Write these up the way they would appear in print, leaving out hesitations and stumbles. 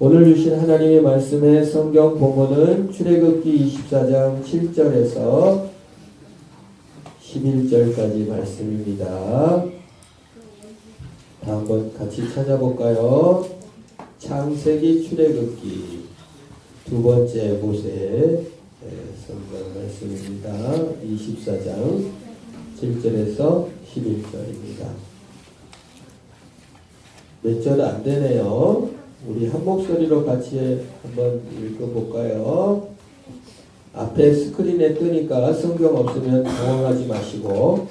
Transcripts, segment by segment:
오늘 주신 하나님의 말씀의 성경 본문은 출애굽기 24장 7절에서 11절까지 말씀입니다. 다 한번 같이 찾아볼까요? 창세기, 출애굽기 두 번째 모세 성경 말씀입니다. 24장 7절에서 11절입니다. 몇 절 안 되네요. 우리 한 목소리로 같이 한번 읽어볼까요? 앞에 스크린에 뜨니까 성경 없으면 당황하지 마시고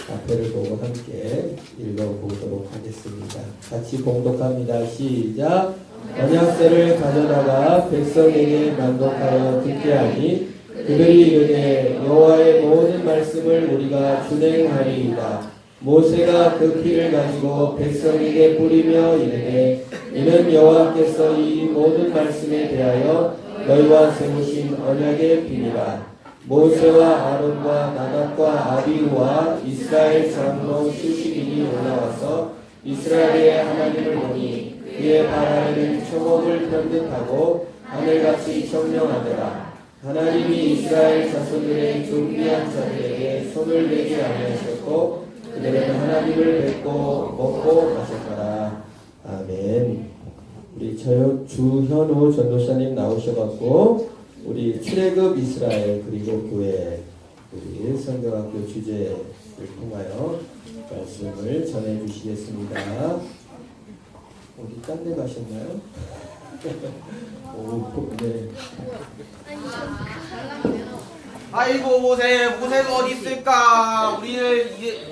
앞에를 보고 함께 읽어보도록 하겠습니다. 같이 봉독합니다. 시작! 언약궤를 가져다가 백성에게 낭독하여 듣게 하니 그들이 이르되 여호와의 모든 말씀을 우리가 준행하리이다. 모세가 그 피를 가지고 백성에게 뿌리며 이르되 이는 여호와께서 이 모든 말씀에 대하여 너희와 세우신 언약의 피니라. 모세와 아론과 나답과 아비후와 이스라엘 장로 수십인이 올라와서 이스라엘의 하나님을 보니 그의 발 아래는 초목을 편듯하고 하늘같이 청명하더라. 하나님이 이스라엘 자손들의 존귀한 자들에게 손을 대지 아니하셨고 그들은 하나님을 뵙고 먹고 마셨더라. 아멘. 우리 주현우 전도사님 나오셔갖고 우리 출애굽 이스라엘 그리고 교회 우리 성경학교 주제를 통하여 말씀을 전해주시겠습니다. 어디 딴 데 가셨나요? 오, 네. 아이고 모세가 어디 있을까?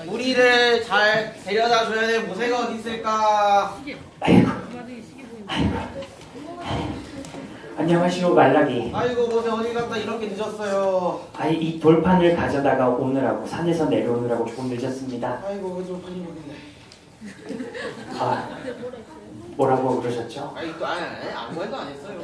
우리를 잘 데려다 줘야 될 모세가 어디 있을까? 아이고. 안녕하시오 말라기. 아이고 모세 어디 갔다 이렇게 늦었어요. 이 돌판을 가져다가 오느라고 산에서 내려오느라고 조금 늦었습니다. 아이고 그거 좀 빨리 먹겠네. 뭐라고 그러셨죠? 아무 말도 안 했어요.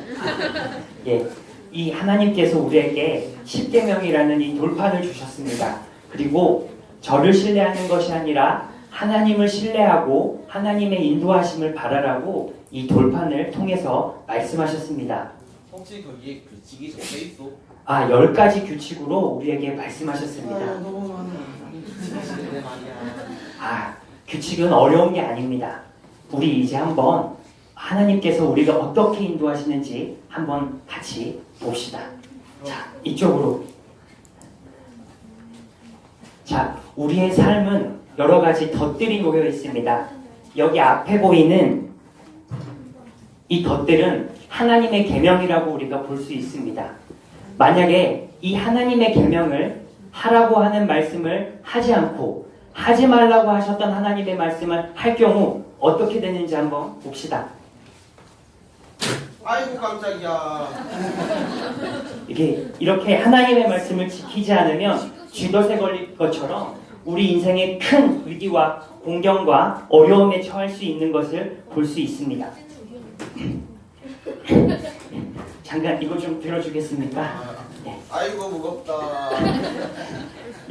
예, 이 하나님께서 우리에게 십계명이라는 이 돌판을 주셨습니다. 그리고 저를 신뢰하는 것이 아니라 하나님을 신뢰하고 하나님의 인도하심을 바라라고 이 돌판을 통해서 말씀하셨습니다. 혹시 거기에 규칙이 적혀 있어? 10가지 규칙으로 우리에게 말씀하셨습니다. 너무 많네 말이야. 규칙은 어려운 게 아닙니다. 우리 이제 한번 하나님께서 우리가 어떻게 인도하시는지 한번 같이 봅시다. 자, 이쪽으로. 자, 우리의 삶은 여러 가지 덫들이 놓여 있습니다. 여기 앞에 보이는 이 덫들은 하나님의 계명이라고 우리가 볼 수 있습니다. 만약에 이 하나님의 계명을 하라고 하는 말씀을 하지 않고 하지 말라고 하셨던 하나님의 말씀을 할 경우 어떻게 되는지 한번 봅시다. 아이고 깜짝이야. 이렇게 하나님의 말씀을 지키지 않으면 쥐덫에 걸릴 것처럼 우리 인생에 큰 위기와 공경과 어려움에 처할 수 있는 것을 볼 수 있습니다. 잠깐 이거 좀 들어주겠습니까? 네. 아이고 무겁다.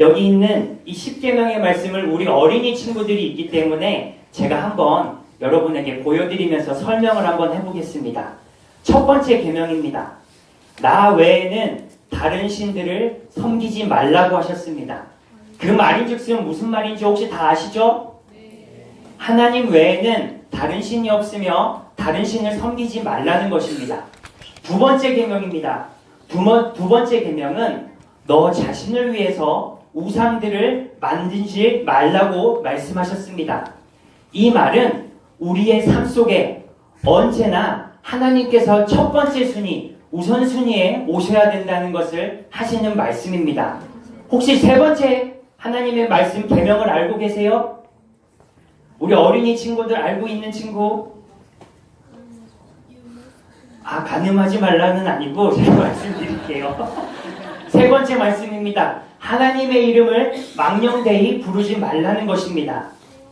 여기 있는 이 십계명의 말씀을 우리 어린이 친구들이 있기 때문에 제가 한번 여러분에게 보여드리면서 설명을 한번 해보겠습니다. 첫 번째 계명입니다. 나 외에는 다른 신들을 섬기지 말라고 하셨습니다. 그 말인즉슨 무슨 말인지 혹시 다 아시죠? 하나님 외에는 다른 신이 없으며 다른 신을 섬기지 말라는 것입니다. 두 번째 계명입니다. 두 번째 계명은 너 자신을 위해서 우상들을 만들지 말라고 말씀하셨습니다. 이 말은 우리의 삶 속에 언제나 하나님께서 첫 번째 순위, 우선순위에 오셔야 된다는 것을 하시는 말씀입니다. 혹시 세 번째 하나님의 말씀 계명을 알고 계세요? 우리 어린이 친구들 알고 있는 친구? 간음하지 말라는 아니고 제가 말씀드릴게요. 세 번째 말씀입니다. 하나님의 이름을 망령되이 부르지 말라는 것입니다.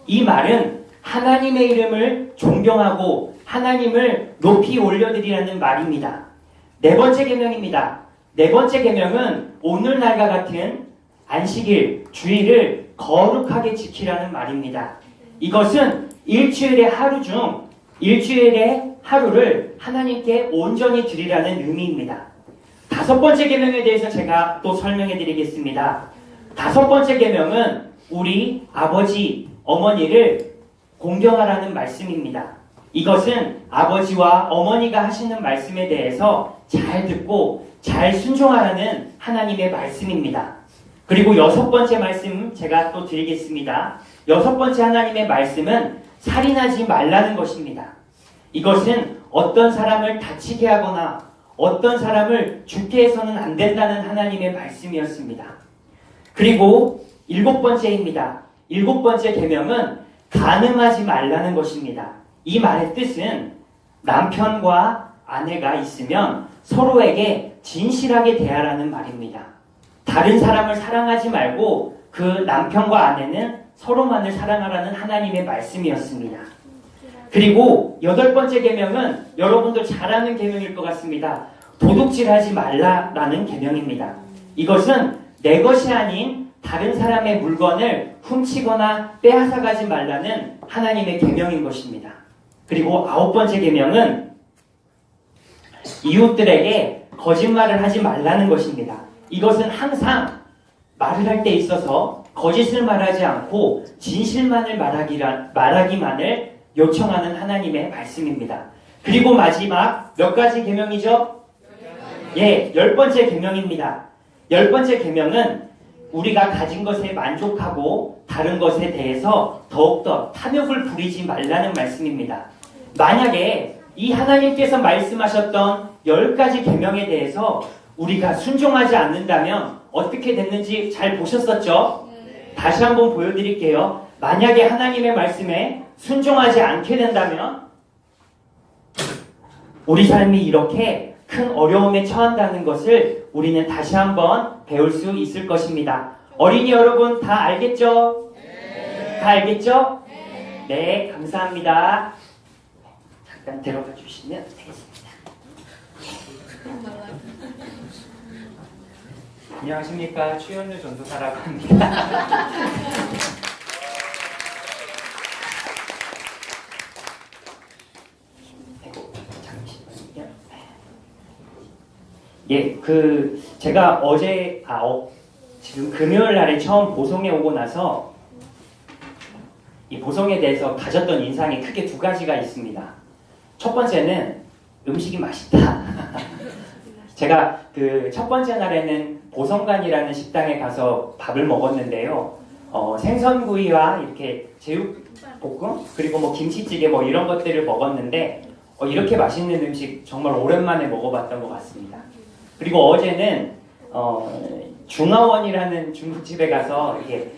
이 말은 하나님의 이름을 존경하고 하나님을 높이 올려드리라는 말입니다. 네 번째 계명입니다. 네 번째 계명은 오늘날과 같은 안식일, 주일을 거룩하게 지키라는 말입니다. 이것은 일주일의 하루 중 일주일에 하루를 하나님께 온전히 드리라는 의미입니다. 5번째 계명에 대해서 제가 또 설명해 드리겠습니다. 5번째 계명은 우리 아버지, 어머니를 공경하라는 말씀입니다. 이것은 아버지와 어머니가 하시는 말씀에 대해서 잘 듣고 잘 순종하라는 하나님의 말씀입니다. 그리고 6번째 말씀 제가 또 드리겠습니다. 6번째 하나님의 말씀은 살인하지 말라는 것입니다. 이것은 어떤 사람을 다치게 하거나 어떤 사람을 죽게 해서는 안 된다는 하나님의 말씀이었습니다. 그리고 7번째입니다. 7번째 계명은 간음하지 말라는 것입니다. 이 말의 뜻은 남편과 아내가 있으면 서로에게 진실하게 대하라는 말입니다. 다른 사람을 사랑하지 말고 그 남편과 아내는 서로만을 사랑하라는 하나님의 말씀이었습니다. 그리고 8번째 계명은 여러분도 잘 아는 계명일 것 같습니다. 도둑질하지 말라라는 계명입니다. 이것은 내 것이 아닌 다른 사람의 물건을 훔치거나 빼앗아가지 말라는 하나님의 계명인 것입니다. 그리고 9번째 계명은 이웃들에게 거짓말을 하지 말라는 것입니다. 이것은 항상 말을 할 때 있어서 거짓을 말하지 않고 진실만을 말하기만을 요청하는 하나님의 말씀입니다. 그리고 마지막 몇 가지 계명이죠? 예, 10번째 계명입니다. 10번째 계명은 우리가 가진 것에 만족하고 다른 것에 대해서 더욱더 탐욕을 부리지 말라는 말씀입니다. 만약에 이 하나님께서 말씀하셨던 10가지 계명에 대해서 우리가 순종하지 않는다면 어떻게 됐는지 잘 보셨었죠? 다시 한번 보여드릴게요. 만약에 하나님의 말씀에 순종하지 않게 된다면 우리 삶이 이렇게 큰 어려움에 처한다는 것을 우리는 다시 한번 배울 수 있을 것입니다. 어린이 여러분 다 알겠죠? 다 알겠죠? 네, 감사합니다. 잠깐 들어가 주시면 되겠습니다. 안녕하십니까. 추현우 전도사라고 합니다. 잠시만요. 예, 제가 어제, 지금 금요일 날에 처음 보성에 오고 나서 이 보성에 대해서 가졌던 인상이 크게 2가지가 있습니다. 첫 번째는 음식이 맛있다. 제가 첫 번째 날에는 보성관이라는 식당에 가서 밥을 먹었는데요. 생선구이와 이렇게 제육볶음 그리고 뭐 김치찌개 뭐 이런 것들을 먹었는데 이렇게 맛있는 음식 정말 오랜만에 먹어봤던 것 같습니다. 그리고 어제는 중화원이라는 중국집에 가서 이게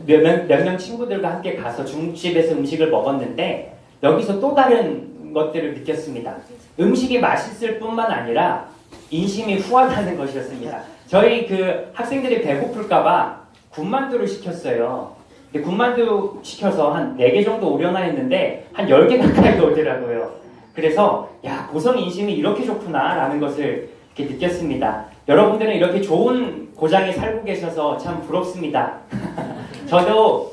몇 명 친구들과 함께 가서 중국집에서 음식을 먹었는데 여기서 또 다른 것들을 느꼈습니다. 음식이 맛있을 뿐만 아니라 인심이 후하다는 것이었습니다. 저희 학생들이 배고플까봐 군만두를 시켰어요. 근데 군만두 시켜서 한 4개 정도 오려나 했는데 한 10개 가까이 오더라고요. 그래서 보성 인심이 이렇게 좋구나 라는 것을 이렇게 느꼈습니다. 여러분들은 이렇게 좋은 고장에 살고 계셔서 참 부럽습니다. 저도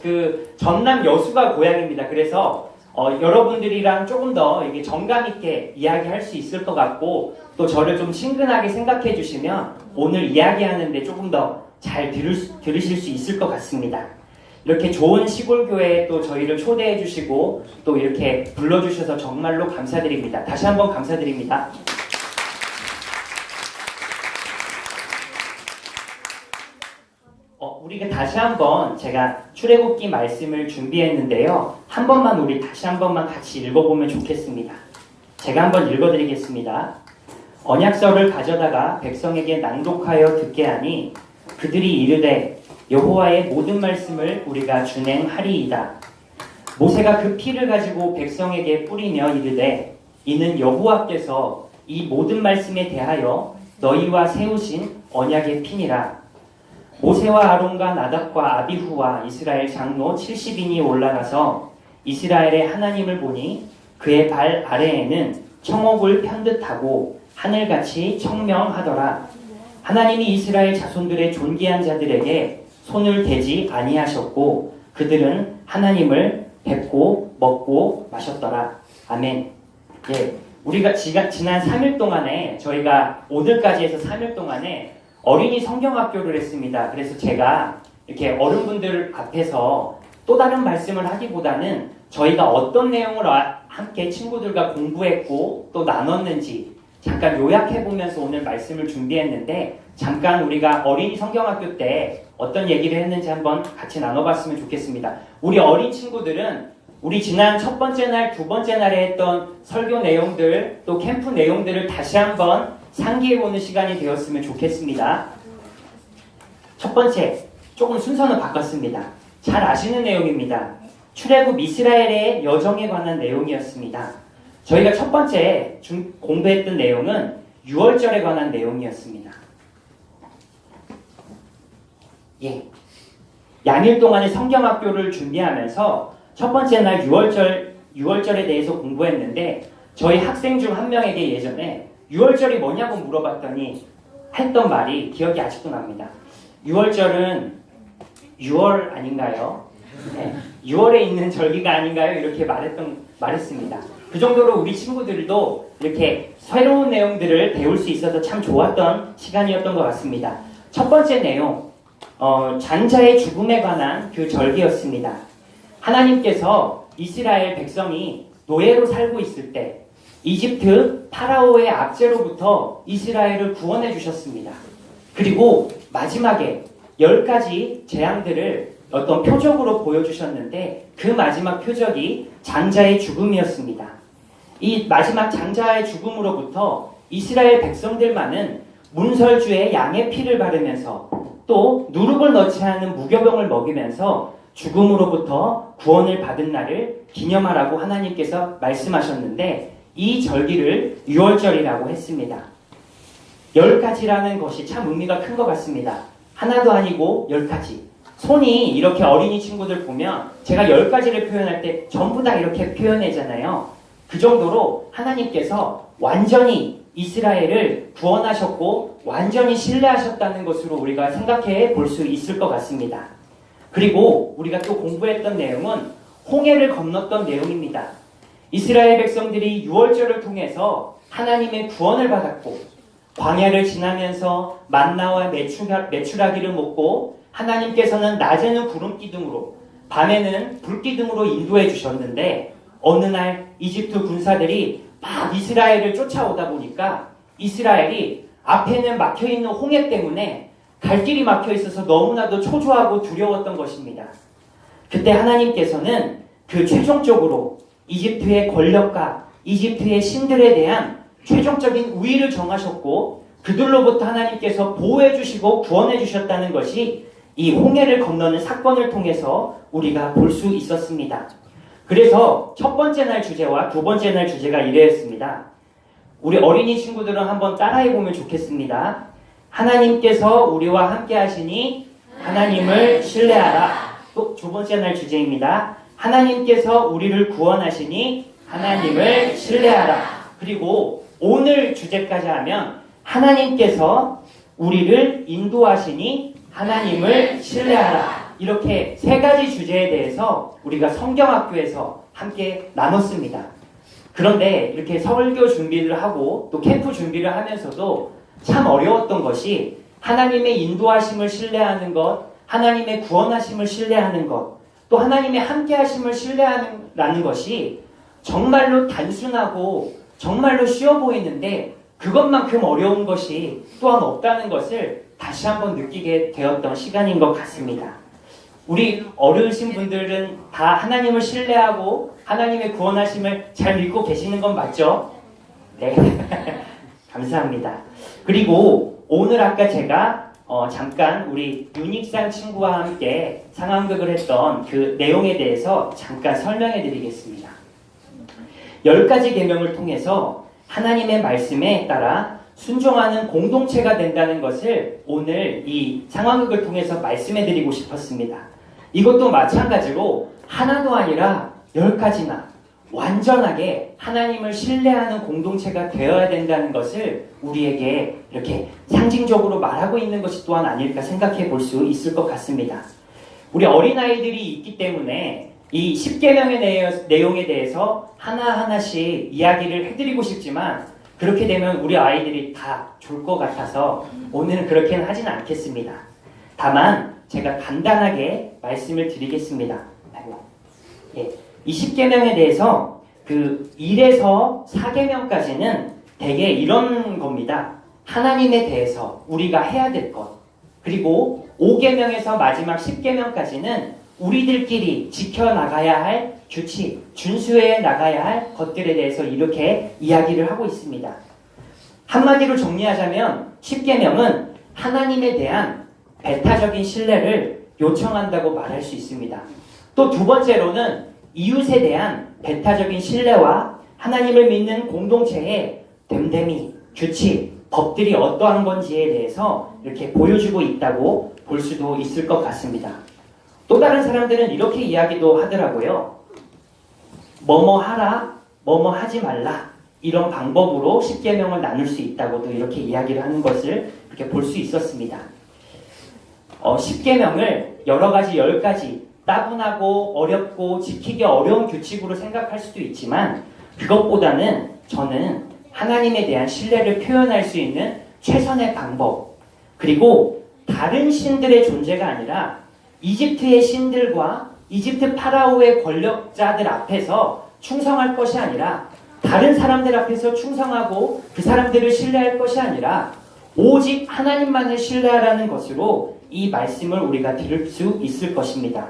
전남 여수가 고향입니다. 그래서 여러분들이랑 조금 더 이게 정감 있게 이야기할 수 있을 것 같고 또 저를 좀 친근하게 생각해 주시면 오늘 이야기하는데 조금 더 잘 들으실 수 있을 것 같습니다. 이렇게 좋은 시골교회에 또 저희를 초대해 주시고 또 이렇게 불러주셔서 정말로 감사드립니다. 다시 한번 감사드립니다. 우리가 다시 한번 제가 출애굽기 말씀을 준비했는데요. 우리 다시 한 번만 같이 읽어보면 좋겠습니다. 제가 한번 읽어드리겠습니다. 언약서를 가져다가 백성에게 낭독하여 듣게 하니 그들이 이르되 여호와의 모든 말씀을 우리가 준행하리이다. 모세가 그 피를 가지고 백성에게 뿌리며 이르되 이는 여호와께서 이 모든 말씀에 대하여 너희와 세우신 언약의 피니라. 모세와 아론과 나답과 아비후와 이스라엘 장로 70인이 올라가서 이스라엘의 하나님을 보니 그의 발 아래에는 청옥을 편듯하고 하늘같이 청명하더라. 하나님이 이스라엘 자손들의 존귀한 자들에게 손을 대지 아니하셨고 그들은 하나님을 뵙고 먹고 마셨더라. 아멘. 예, 우리가 지난 3일 동안에 저희가 오늘까지 해서 3일 동안에 어린이 성경학교를 했습니다. 그래서 제가 이렇게 어른분들 앞에서 또 다른 말씀을 하기보다는 저희가 어떤 내용을 함께 친구들과 공부했고 또 나눴는지 잠깐 요약해보면서 오늘 말씀을 준비했는데 잠깐 우리가 어린이 성경학교 때 어떤 얘기를 했는지 한번 같이 나눠봤으면 좋겠습니다. 우리 어린 친구들은 우리 지난 첫 번째 날, 두 번째 날에 했던 설교 내용들 또 캠프 내용들을 다시 한번 상기해보는 시간이 되었으면 좋겠습니다. 첫 번째, 조금 순서는 바꿨습니다. 잘 아시는 내용입니다. 출애굽 이스라엘의 여정에 관한 내용이었습니다. 저희가 첫 번째 공부했던 내용은 6월절에 관한 내용이었습니다. 예, 양일 동안의 성경학교를 준비하면서 첫 번째 날 6월절에 대해서 공부했는데 저희 학생 중 한 명에게 예전에 6월절이 뭐냐고 물어봤더니 했던 말이 기억이 아직도 납니다. 6월절은 6월 아닌가요? 네, 6월에 있는 절기가 아닌가요? 이렇게 말했습니다. 그 정도로 우리 친구들도 이렇게 새로운 내용들을 배울 수 있어서 참 좋았던 시간이었던 것 같습니다. 첫 번째 내용, 장자의 죽음에 관한 그 절기였습니다. 하나님께서 이스라엘 백성이 노예로 살고 있을 때 이집트 파라오의 압제로부터 이스라엘을 구원해 주셨습니다. 그리고 마지막에 10가지 재앙들을 어떤 표적으로 보여주셨는데 그 마지막 표적이 장자의 죽음이었습니다. 이 마지막 장자의 죽음으로부터 이스라엘 백성들만은 문설주에 양의 피를 바르면서 또 누룩을 넣지 않은 무교병을 먹이면서 죽음으로부터 구원을 받은 날을 기념하라고 하나님께서 말씀하셨는데 이 절기를 6월절이라고 했습니다. 10가지라는 것이 참 의미가 큰 것 같습니다. 하나도 아니고 10가지. 손이 이렇게 어린이 친구들 보면 제가 10가지를 표현할 때 전부 다 이렇게 표현하잖아요. 그 정도로 하나님께서 완전히 이스라엘을 구원하셨고 완전히 신뢰하셨다는 것으로 우리가 생각해 볼 수 있을 것 같습니다. 그리고 우리가 또 공부했던 내용은 홍해를 건넜던 내용입니다. 이스라엘 백성들이 6월절을 통해서 하나님의 구원을 받았고 광야를 지나면서 만나와 메추라기를 먹고 하나님께서는 낮에는 구름 기둥으로 밤에는 불 기둥으로 인도해 주셨는데 어느 날 이집트 군사들이 막 이스라엘을 쫓아오다 보니까 이스라엘이 앞에는 막혀있는 홍해 때문에 갈 길이 막혀 있어서 너무나도 초조하고 두려웠던 것입니다. 그때 하나님께서는 그 최종적으로 이집트의 권력과 이집트의 신들에 대한 최종적인 우위를 정하셨고 그들로부터 하나님께서 보호해 주시고 구원해 주셨다는 것이 이 홍해를 건너는 사건을 통해서 우리가 볼 수 있었습니다. 그래서 첫 번째 날 주제와 두 번째 날 주제가 이래였습니다. 우리 어린이 친구들은 한번 따라해 보면 좋겠습니다. 하나님께서 우리와 함께 하시니 하나님을 신뢰하라. 또 두 번째 날 주제입니다. 하나님께서 우리를 구원하시니 하나님을 신뢰하라. 그리고 오늘 주제까지 하면 하나님께서 우리를 인도하시니 하나님을 신뢰하라. 이렇게 세 가지 주제에 대해서 우리가 성경학교에서 함께 나눴습니다. 그런데 이렇게 설교 준비를 하고 또 캠프 준비를 하면서도 참 어려웠던 것이 하나님의 인도하심을 신뢰하는 것, 하나님의 구원하심을 신뢰하는 것, 또 하나님의 함께하심을 신뢰하는 것이 정말로 단순하고 정말로 쉬워 보이는데 그것만큼 어려운 것이 또한 없다는 것을 다시 한번 느끼게 되었던 시간인 것 같습니다. 우리 어르신분들은 다 하나님을 신뢰하고 하나님의 구원하심을 잘 믿고 계시는 건 맞죠? 네. 감사합니다. 그리고 오늘 아까 제가 잠깐 우리 윤익상 친구와 함께 상황극을 했던 그 내용에 대해서 잠깐 설명해 드리겠습니다. 10가지 계명을 통해서 하나님의 말씀에 따라 순종하는 공동체가 된다는 것을 오늘 이 상황극을 통해서 말씀해 드리고 싶었습니다. 이것도 마찬가지로 하나도 아니라 10가지나 완전하게 하나님을 신뢰하는 공동체가 되어야 된다는 것을 우리에게 이렇게 상징적으로 말하고 있는 것이 또한 아닐까 생각해 볼 수 있을 것 같습니다. 우리 어린아이들이 있기 때문에 이 10계명의 내용에 대해서 하나하나씩 이야기를 해드리고 싶지만 그렇게 되면 우리 아이들이 다 졸 것 같아서 오늘은 그렇게는 하진 않겠습니다. 다만 제가 간단하게 말씀을 드리겠습니다. 예, 이 10계명에 대해서 그 1에서 4계명까지는 대개 이런 겁니다. 하나님에 대해서 우리가 해야 될 것. 그리고 5계명에서 마지막 10계명까지는 우리들끼리 지켜나가야 할 규칙, 준수해 나가야 할 것들에 대해서 이렇게 이야기를 하고 있습니다. 한마디로 정리하자면 10계명은 하나님에 대한 배타적인 신뢰를 요청한다고 말할 수 있습니다. 또 두 번째로는 이웃에 대한 배타적인 신뢰와 하나님을 믿는 공동체의 됨됨이, 규칙, 법들이 어떠한 건지에 대해서 이렇게 보여주고 있다고 볼 수도 있을 것 같습니다. 또 다른 사람들은 이렇게 이야기도 하더라고요. 뭐뭐 하라, 뭐뭐 하지 말라. 이런 방법으로 10계명을 나눌 수 있다고도 이렇게 이야기를 하는 것을 이렇게 볼 수 있었습니다. 10계명을 여러 가지 10가지 따분하고 어렵고 지키기 어려운 규칙으로 생각할 수도 있지만 그것보다는 저는 하나님에 대한 신뢰를 표현할 수 있는 최선의 방법, 그리고 다른 신들의 존재가 아니라 이집트의 신들과 이집트 파라오의 권력자들 앞에서 충성할 것이 아니라 다른 사람들 앞에서 충성하고 그 사람들을 신뢰할 것이 아니라 오직 하나님만을 신뢰하라는 것으로 이 말씀을 우리가 들을 수 있을 것입니다.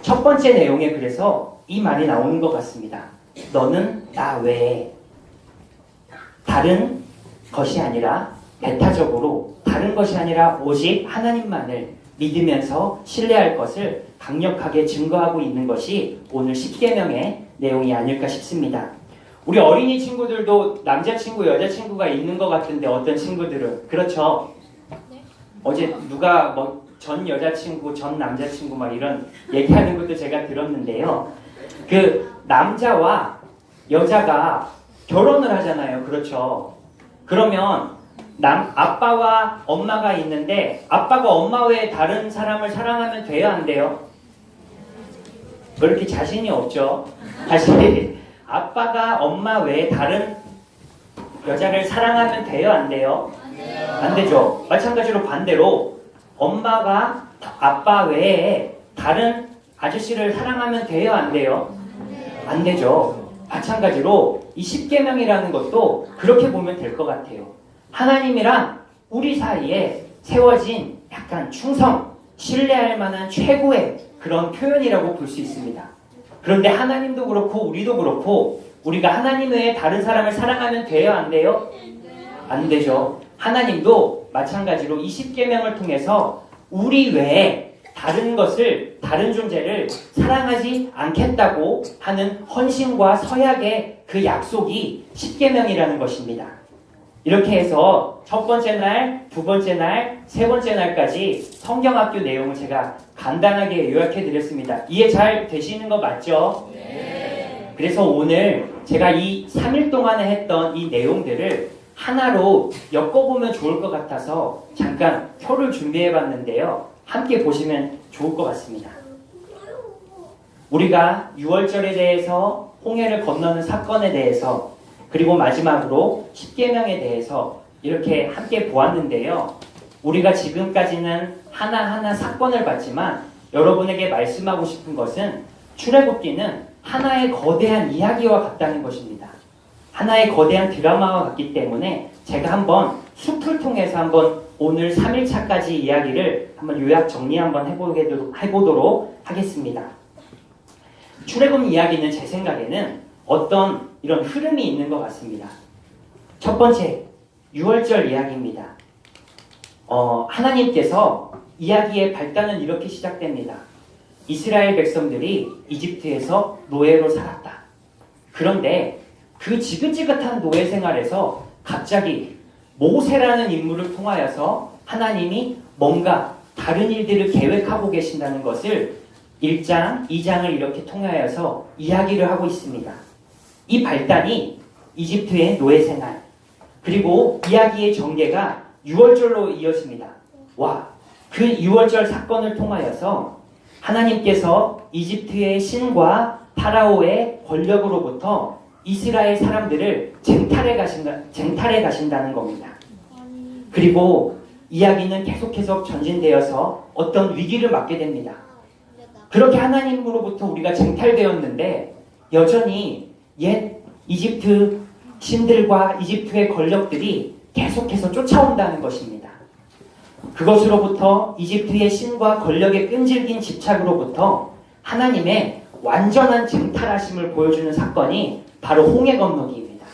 첫 번째 내용에 그래서 이 말이 나오는 것 같습니다. 너는 나 외에 다른 것이 아니라 배타적으로 다른 것이 아니라 오직 하나님만을 믿으면서 신뢰할 것을 강력하게 증거하고 있는 것이 오늘 10계명의 내용이 아닐까 싶습니다. 우리 어린이 친구들도 남자친구, 여자친구가 있는 것 같은데 어떤 친구들은 그렇죠? 어제 누가 뭐 전 여자친구, 전 남자친구 막 이런 얘기하는 것도 제가 들었는데요. 그 남자와 여자가 결혼을 하잖아요. 그렇죠? 그러면 아빠와 엄마가 있는데 아빠가 엄마 외에 다른 사람을 사랑하면 돼요? 안 돼요? 그렇게 자신이 없죠. 사실 아빠가 엄마 외에 다른 여자를 사랑하면 돼요? 안 돼요? 안 되죠. 마찬가지로 반대로 엄마가 아빠 외에 다른 아저씨를 사랑하면 돼요? 안 돼요? 안 되죠. 마찬가지로 이 10계명이라는 것도 그렇게 보면 될 것 같아요. 하나님이랑 우리 사이에 세워진 약간 충성, 신뢰할 만한 최고의 그런 표현이라고 볼 수 있습니다. 그런데 하나님도 그렇고 우리도 그렇고 우리가 하나님 외에 다른 사람을 사랑하면 돼요? 안 돼요? 안 되죠. 하나님도 마찬가지로 이 10계명을 통해서 우리 외에 다른 것을, 다른 존재를 사랑하지 않겠다고 하는 헌신과 서약의 그 약속이 10계명이라는 것입니다. 이렇게 해서 첫 번째 날, 두 번째 날, 세 번째 날까지 성경학교 내용을 제가 간단하게 요약해 드렸습니다. 이해 잘 되시는 거 맞죠? 네. 그래서 오늘 제가 이 3일 동안에 했던 이 내용들을 하나로 엮어보면 좋을 것 같아서 잠깐 표를 준비해 봤는데요. 함께 보시면 좋을 것 같습니다. 우리가 6월절에 대해서 홍해를 건너는 사건에 대해서 그리고 마지막으로 10계명에 대해서 이렇게 함께 보았는데요. 우리가 지금까지는 하나하나 사건을 봤지만 여러분에게 말씀하고 싶은 것은 출애굽기는 하나의 거대한 이야기와 같다는 것입니다. 하나의 거대한 드라마와 같기 때문에 제가 한번 숲을 통해서 한번 오늘 3일차까지 이야기를 한번 요약 정리 한번 해보도록 하겠습니다. 출애굽 이야기는 제 생각에는 어떤 이런 흐름이 있는 것 같습니다. 첫 번째, 6월절 이야기입니다. 하나님께서 이야기의 발단은 이렇게 시작됩니다. 이스라엘 백성들이 이집트에서 노예로 살았다. 그런데 그 지긋지긋한 노예 생활에서 갑자기 모세라는 인물을 통하여서 하나님이 뭔가 다른 일들을 계획하고 계신다는 것을 1장, 2장을 이렇게 통하여서 이야기를 하고 있습니다. 이 발단이 이집트의 노예 생활, 그리고 이야기의 전개가 6월절로 이어집니다. 와, 그 6월절 사건을 통하여서 하나님께서 이집트의 신과 파라오의 권력으로부터 이스라엘 사람들을 쟁탈해 가신다는 겁니다. 그리고 이야기는 계속해서 전진되어서 어떤 위기를 맞게 됩니다. 그렇게 하나님으로부터 우리가 쟁탈되었는데 여전히 옛 이집트 신들과 이집트의 권력들이 계속해서 쫓아온다는 것입니다. 그것으로부터 이집트의 신과 권력의 끈질긴 집착으로부터 하나님의 완전한 쟁탈하심을 보여주는 사건이 바로 홍해 건너기입니다.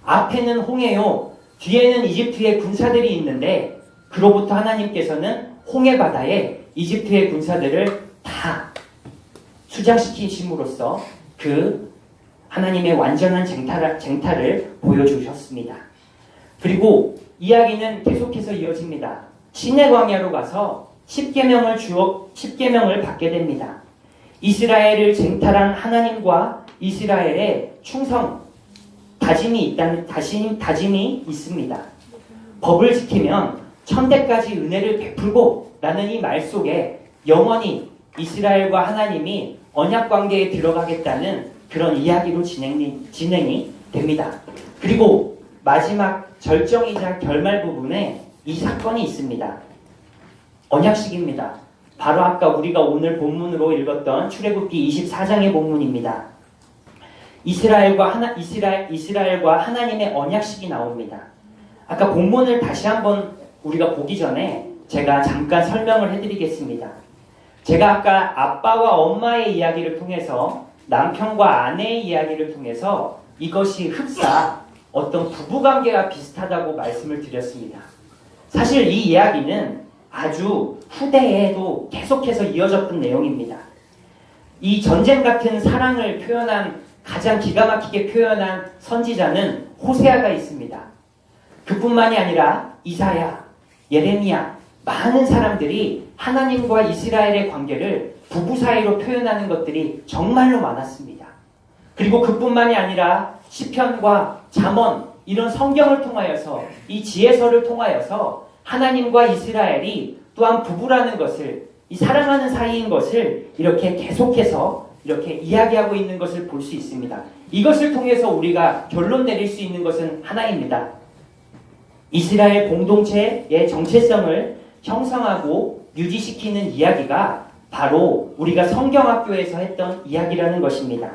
앞에는 홍해요, 뒤에는 이집트의 군사들이 있는데 그로부터 하나님께서는 홍해 바다에 이집트의 군사들을 다 수장시키심으로써 그 하나님의 완전한 쟁탈을 보여주셨습니다. 그리고 이야기는 계속해서 이어집니다. 시내 광야로 가서 10계명을 받게 됩니다. 이스라엘을 쟁탈한 하나님과 이스라엘의 다짐이 있습니다. 법을 지키면 천대까지 은혜를 베풀고 라는 이 말 속에 영원히 이스라엘과 하나님이 언약 관계에 들어가겠다는 그런 이야기로 진행이 됩니다. 그리고 마지막 절정이자 결말 부분에 이 사건이 있습니다. 언약식입니다. 바로 아까 우리가 오늘 본문으로 읽었던 출애굽기 24장의 본문입니다. 이스라엘과 하나님의 언약식이 나옵니다. 아까 본문을 다시 한번 우리가 보기 전에 제가 잠깐 설명을 해드리겠습니다. 제가 아까 아빠와 엄마의 이야기를 통해서 남편과 아내의 이야기를 통해서 이것이 흡사 어떤 부부관계가 비슷하다고 말씀을 드렸습니다. 사실 이 이야기는 아주 후대에도 계속해서 이어졌던 내용입니다. 이 전쟁 같은 사랑을 가장 기가 막히게 표현한 선지자는 호세아가 있습니다. 그뿐만이 아니라 이사야, 예레미야, 많은 사람들이 하나님과 이스라엘의 관계를 부부 사이로 표현하는 것들이 정말로 많았습니다. 그리고 그뿐만이 아니라 시편과 잠언 이런 성경을 통하여서 이 지혜서를 통하여서 하나님과 이스라엘이 또한 부부라는 것을 이 사랑하는 사이인 것을 이렇게 계속해서 이렇게 이야기하고 있는 것을 볼 수 있습니다. 이것을 통해서 우리가 결론 내릴 수 있는 것은 하나입니다. 이스라엘 공동체의 정체성을 형성하고 유지시키는 이야기가 바로 우리가 성경학교에서 했던 이야기라는 것입니다.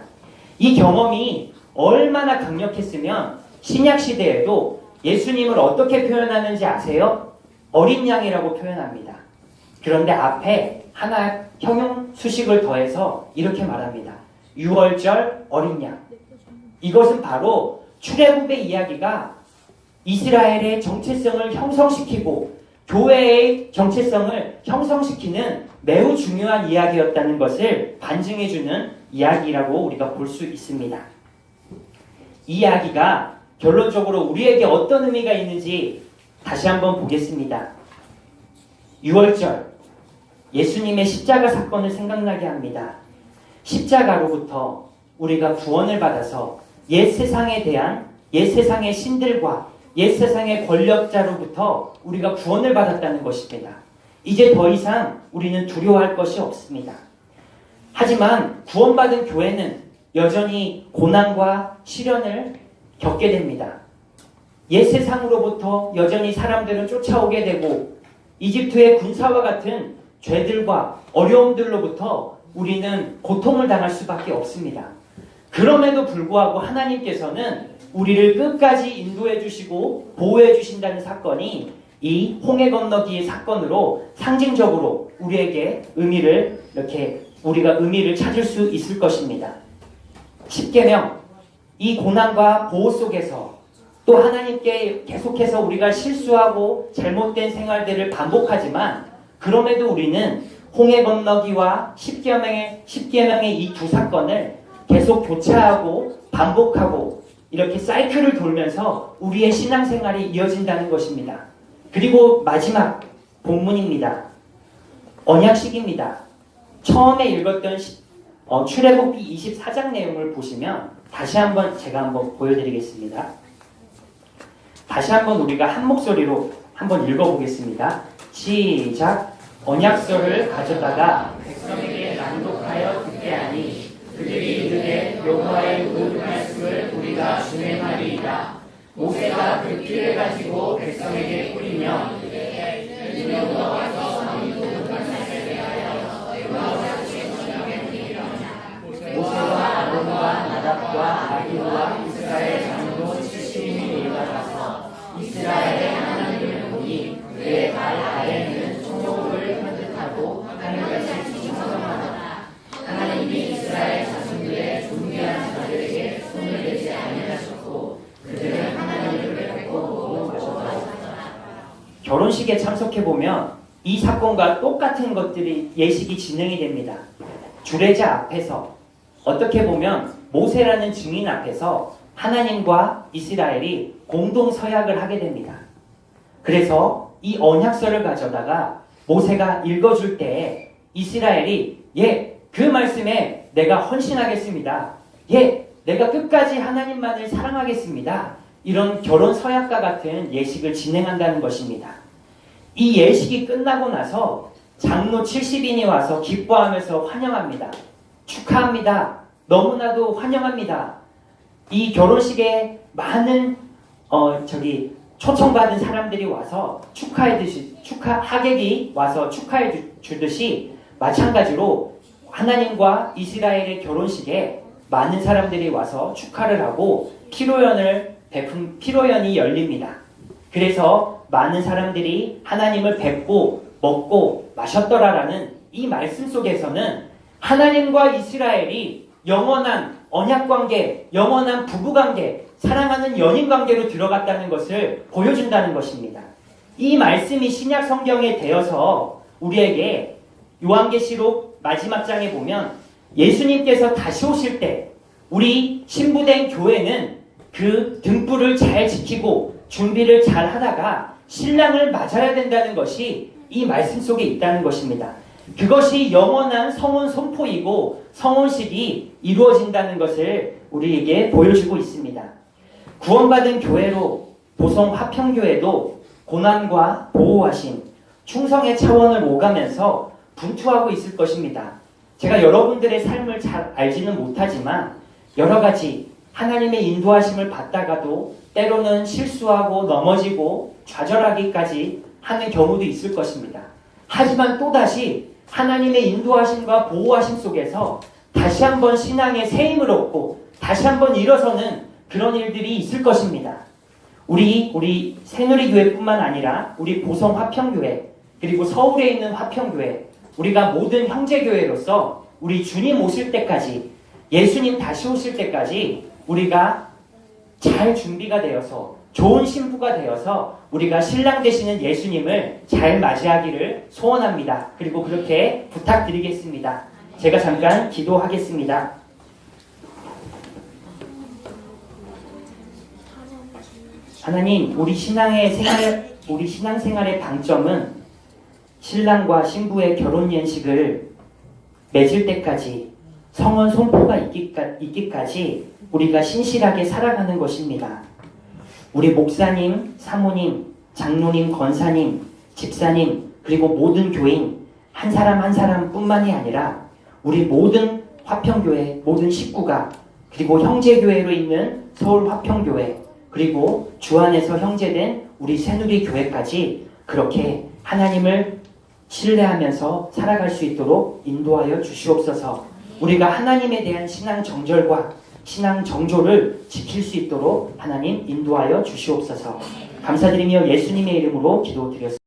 이 경험이 얼마나 강력했으면 신약시대에도 예수님을 어떻게 표현하는지 아세요? 어린 양이라고 표현합니다. 그런데 앞에 하나 형용 수식을 더해서 이렇게 말합니다. 유월절 어린 양. 이것은 바로 출애굽의 이야기가 이스라엘의 정체성을 형성시키고 교회의 정체성을 형성시키는 매우 중요한 이야기였다는 것을 반증해주는 이야기라고 우리가 볼 수 있습니다. 이 이야기가 결론적으로 우리에게 어떤 의미가 있는지 다시 한번 보겠습니다. 유월절, 예수님의 십자가 사건을 생각나게 합니다. 십자가로부터 우리가 구원을 받아서 옛 세상의 신들과 옛 세상의 권력자로부터 우리가 구원을 받았다는 것입니다. 이제 더 이상 우리는 두려워할 것이 없습니다. 하지만 구원받은 교회는 여전히 고난과 시련을 겪게 됩니다. 옛 세상으로부터 여전히 사람들은 쫓아오게 되고 이집트의 군사와 같은 죄들과 어려움들로부터 우리는 고통을 당할 수밖에 없습니다. 그럼에도 불구하고 하나님께서는 우리를 끝까지 인도해 주시고 보호해 주신다는 사건이 이 홍해 건너기의 사건으로 상징적으로 우리에게 우리가 의미를 찾을 수 있을 것입니다. 10계명, 이 고난과 보호 속에서 또 하나님께 계속해서 우리가 실수하고 잘못된 생활들을 반복하지만 그럼에도 우리는 홍해 건너기와 10계명의 이 두 사건을 계속 교차하고 반복하고 이렇게 사이클을 돌면서 우리의 신앙생활이 이어진다는 것입니다. 그리고 마지막 본문입니다. 언약식입니다. 처음에 읽었던 출애굽기 24장 내용을 보시면 제가 한번 보여드리겠습니다. 다시 한번 우리가 한 목소리로 한번 읽어보겠습니다. 시작! 언약서를 가져다가 백성에게 하니 그들이 이르되 여호와의 모든 말씀을 우리가 준행하리이다. 모세가 그 피를 가지고 백성에게 뿌리며 모세와 아론과 나답과 아비후와 이스라엘 장로 70인이 올라가서 이스라엘의 하나님을 보니 그의 발 아래에는 총독을 편듯하고 하늘같이 충성하다. 하나님이 이스라엘 자손들의 존귀한 자들에게 손을 대지 아니하셨고 그들은 하나님을 뵙고 먹고 마셨다. 결혼식에 참석해보면 이 사건과 똑같은 것들이 예식이 진행이 됩니다. 주례자 앞에서 어떻게 보면 모세라는 증인 앞에서 하나님과 이스라엘이 공동 서약을 하게 됩니다. 그래서 이 언약서를 가져다가 모세가 읽어줄 때에 이스라엘이 그 말씀에 내가 헌신하겠습니다. 내가 끝까지 하나님만을 사랑하겠습니다. 이런 결혼 서약과 같은 예식을 진행한다는 것입니다. 이 예식이 끝나고 나서 장로 70인이 와서 기뻐하면서 환영합니다. 축하합니다. 너무나도 환영합니다. 이 결혼식에 많은 초청받은 사람들이 와서 하객이 와서 축하해 주듯이 마찬가지로 하나님과 이스라엘의 결혼식에 많은 사람들이 와서 축하를 하고 피로연이 열립니다. 그래서 많은 사람들이 하나님을 뵙고 먹고 마셨더라라는 이 말씀 속에서는 하나님과 이스라엘이 영원한 언약관계, 영원한 부부관계, 사랑하는 연인관계로 들어갔다는 것을 보여준다는 것입니다. 이 말씀이 신약 성경에 되어서 우리에게 요한계시록 마지막 장에 보면 예수님께서 다시 오실 때 우리 신부된 교회는 그 등불을 잘 지키고 준비를 잘 하다가 신랑을 맞아야 된다는 것이 이 말씀 속에 있다는 것입니다. 그것이 영원한 성혼 선포이고 성혼식이 이루어진다는 것을 우리에게 보여주고 있습니다. 구원받은 교회로 보성 화평교회도 고난과 보호하심, 충성의 차원을 오가면서 분투하고 있을 것입니다. 제가 여러분들의 삶을 잘 알지는 못하지만 여러 가지 하나님의 인도하심을 받다가도 때로는 실수하고 넘어지고 좌절하기까지 하는 경우도 있을 것입니다. 하지만 또다시 하나님의 인도하심과 보호하심 속에서 다시 한번 신앙의 새 힘을 얻고 다시 한번 일어서는 그런 일들이 있을 것입니다. 우리 새누리교회뿐만 아니라 우리 보성 화평교회 그리고 서울에 있는 화평교회 우리가 모든 형제교회로서 우리 주님 오실 때까지 예수님 다시 오실 때까지 우리가 잘 준비가 되어서 좋은 신부가 되어서 우리가 신랑 되시는 예수님을 잘 맞이하기를 소원합니다. 그리고 그렇게 부탁드리겠습니다. 제가 잠깐 기도하겠습니다. 하나님, 우리 신앙생활의 방점은 신랑과 신부의 결혼 연식을 맺을 때까지 성혼 선포가 있기까지 우리가 신실하게 살아가는 것입니다. 우리 목사님, 사모님, 장로님, 권사님, 집사님, 그리고 모든 교인 한 사람 한 사람뿐만이 아니라 우리 모든 화평교회, 모든 식구가 그리고 형제교회로 있는 서울 화평교회 그리고 주 안에서 형제된 우리 새누리교회까지 그렇게 하나님을 신뢰하면서 살아갈 수 있도록 인도하여 주시옵소서. 우리가 하나님에 대한 신앙 정절과 신앙 정조를 지킬 수 있도록 하나님 인도하여 주시옵소서. 감사드리며 예수님의 이름으로 기도드렸습니다.